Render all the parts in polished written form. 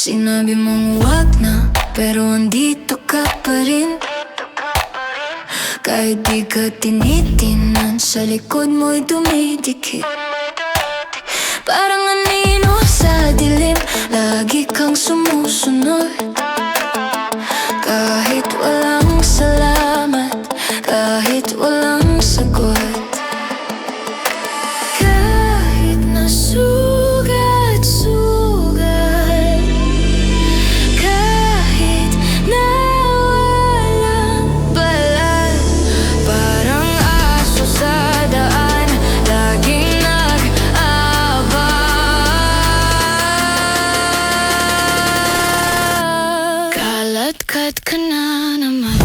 Sinabi mong wag na, pero andito ka pa rin. Kahit di ka tinitinan, sa likod mo'y dumidikit. Parang anino sa dilim, lagi kang sumusunod. Kahit walang salamat, kahit walang sagot. Kahit na sugat-sugat, kahit na walang balat, parang aso sa daan, laging nag-aabang. Kaladkad ka na naman,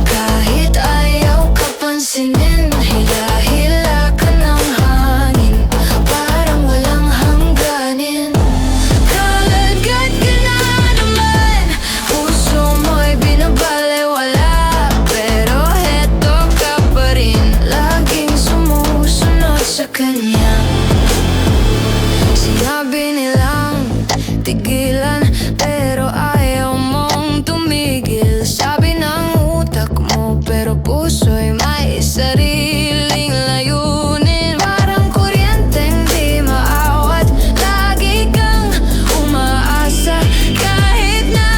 kahit ayaw ka pansinin. Hila-hila ka ng hangin, parang walang hangganin. Kaladkad ka na naman, puso mo'y binabalewala, pero heto ka pa rin, laging sumusunod sa kanya. Sinabi nilang tigilan, pero ayaw mong tumigil. Sabi ng utak mo, pero puso'y may sariling layunin. Parang kuryenteng di maawat, lagi kang umaasa. Kahit na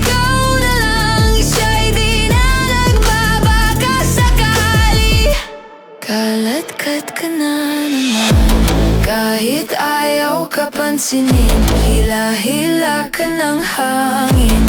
ikaw na lang, siya'y di na nagbabaka sakali. Kaladkad ka na naman, kahit ayaw ka pansinin. Hila-hila ka ng hangin,